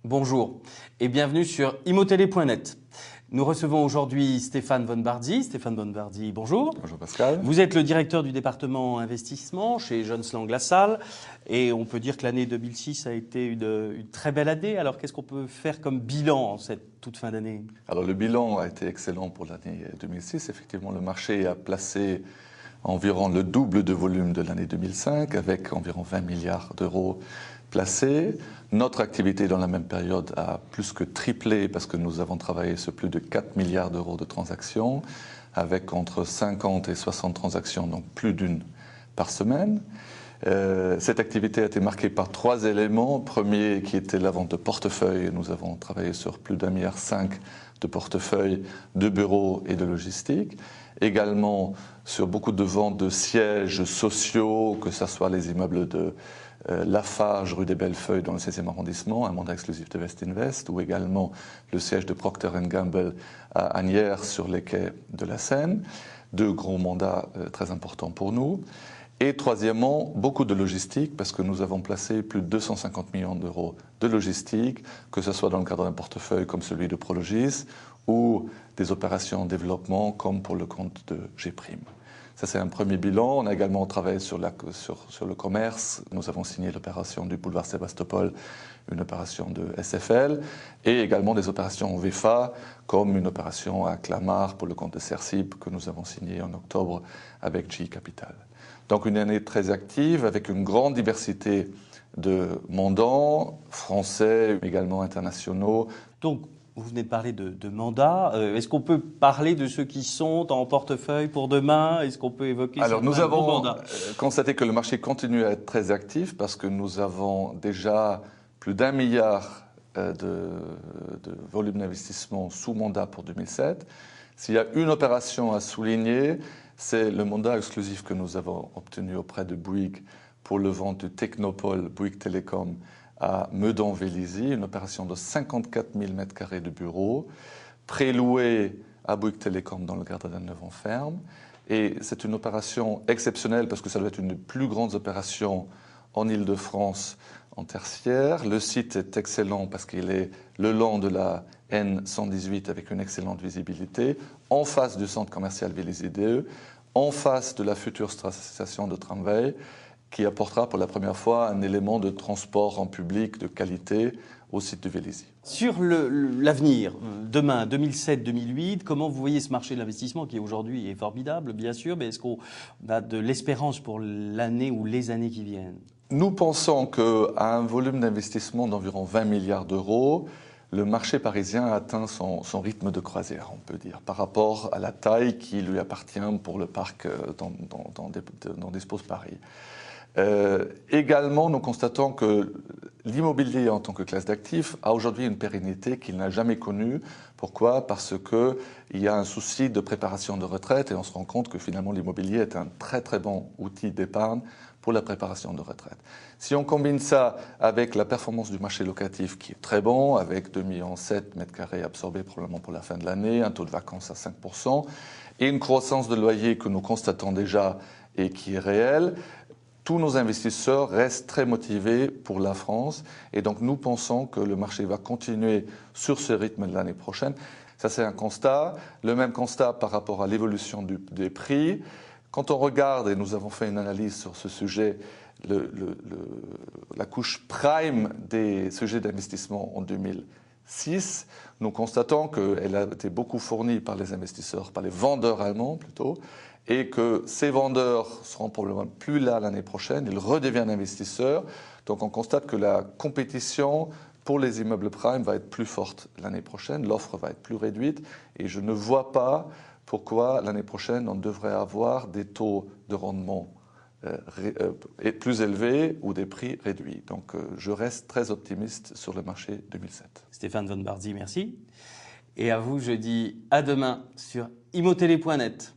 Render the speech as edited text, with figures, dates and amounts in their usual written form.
Bonjour et bienvenue sur immotele.net. Nous recevons aujourd'hui Stéphane Von Bardi. Stéphane Von Bardi, bonjour. Bonjour Pascal. Vous êtes le directeur du département investissement chez Jones Lang LaSalle et on peut dire que l'année 2006 a été une très belle année. Alors qu'est-ce qu'on peut faire comme bilan en cette toute fin d'année? Alors le bilan a été excellent pour l'année 2006. Effectivement, le marché a placé environ le double de volume de l'année 2005 avec environ 20 milliards d'euros placés. Notre activité dans la même période a plus que triplé parce que nous avons travaillé sur plus de 4 milliards d'euros de transactions avec entre 50 et 60 transactions, donc plus d'une par semaine. Cette activité a été marquée par 3 éléments. Premier qui était la vente de portefeuilles. Nous avons travaillé sur plus d'1,5 milliard de portefeuilles, de bureaux et de logistique. Également sur beaucoup de ventes de sièges sociaux, que ce soit les immeubles de Lafarge, rue des Bellefeuilles, dans le 16e arrondissement, un mandat exclusif de Westinvest, ou également le siège de Procter & Gamble à Asnières, sur les quais de la Seine. 2 gros mandats très importants pour nous. Et troisièmement, beaucoup de logistique, parce que nous avons placé plus de 250 millions d'euros de logistique, que ce soit dans le cadre d'un portefeuille comme celui de Prologis, ou des opérations en développement comme pour le compte de G-Prime. Ça, c'est un premier bilan. On a également travaillé sur le commerce. Nous avons signé l'opération du boulevard Sébastopol, une opération de SFL, et également des opérations en VFA, comme une opération à Clamart pour le compte de Cersib que nous avons signé en octobre avec GE Capital. Donc une année très active avec une grande diversité de mandats, français, mais également internationaux. Donc, vous venez de parler de mandats. Est-ce qu'on peut parler de ceux qui sont en portefeuille pour demain? Est-ce qu'on peut évoquer Alors nous avons mandats constaté que le marché continue à être très actif parce que nous avons déjà plus d'1 milliard de volume d'investissement sous mandat pour 2007. S'il y a une opération à souligner, c'est le mandat exclusif que nous avons obtenu auprès de Bouygues pour le vente du Technopole Bouygues Télécom à Meudon-Vélizy, une opération de 54 000 m² de bureaux, prélouée à Bouygues Télécom dans le cadre d'un Neuf-en-Ferme. Et c'est une opération exceptionnelle parce que ça doit être une des plus grandes opérations en Île-de-France en tertiaire. Le site est excellent parce qu'il est le long de la N118 avec une excellente visibilité, en face du centre commercial Vélizy 2, en face de la future station de tramway, qui apportera pour la première fois un élément de transport en public de qualité au site de Vélizy. Sur l'avenir, demain, 2007-2008, comment vous voyez ce marché de l'investissement qui aujourd'hui est formidable, bien sûr, mais est-ce qu'on a de l'espérance pour l'année ou les années qui viennent? Nous pensons qu'à un volume d'investissement d'environ 20 milliards d'euros, le marché parisien atteint son rythme de croisière, on peut dire, par rapport à la taille qui lui appartient pour le parc dont dispose Paris. Également, nous constatons que l'immobilier en tant que classe d'actifs a aujourd'hui une pérennité qu'il n'a jamais connue. Pourquoi? Parce qu'il y a un souci de préparation de retraite et on se rend compte que finalement l'immobilier est un très très bon outil d'épargne pour la préparation de retraite. Si on combine ça avec la performance du marché locatif qui est très bon, avec 2,7 millions de mètres carrés absorbés probablement pour la fin de l'année, un taux de vacances à 5% et une croissance de loyer que nous constatons déjà et qui est réelle, tous nos investisseurs restent très motivés pour la France et donc nous pensons que le marché va continuer sur ce rythme de l'année prochaine. Ça, c'est un constat. Le même constat par rapport à l'évolution des prix. Quand on regarde, et nous avons fait une analyse sur ce sujet, la couche prime des sujets d'investissement en 2006, nous constatons qu'elle a été beaucoup fournie par les investisseurs, par les vendeurs allemands plutôt, et que ces vendeurs seront probablement plus là l'année prochaine, ils redeviennent investisseurs. Donc on constate que la compétition pour les immeubles prime va être plus forte l'année prochaine, l'offre va être plus réduite, et je ne vois pas pourquoi l'année prochaine on devrait avoir des taux de rendement plus élevés ou des prix réduits. Donc je reste très optimiste sur le marché 2007. Stéphane Von Bardi, merci. Et à vous, je dis à demain sur immotele.net.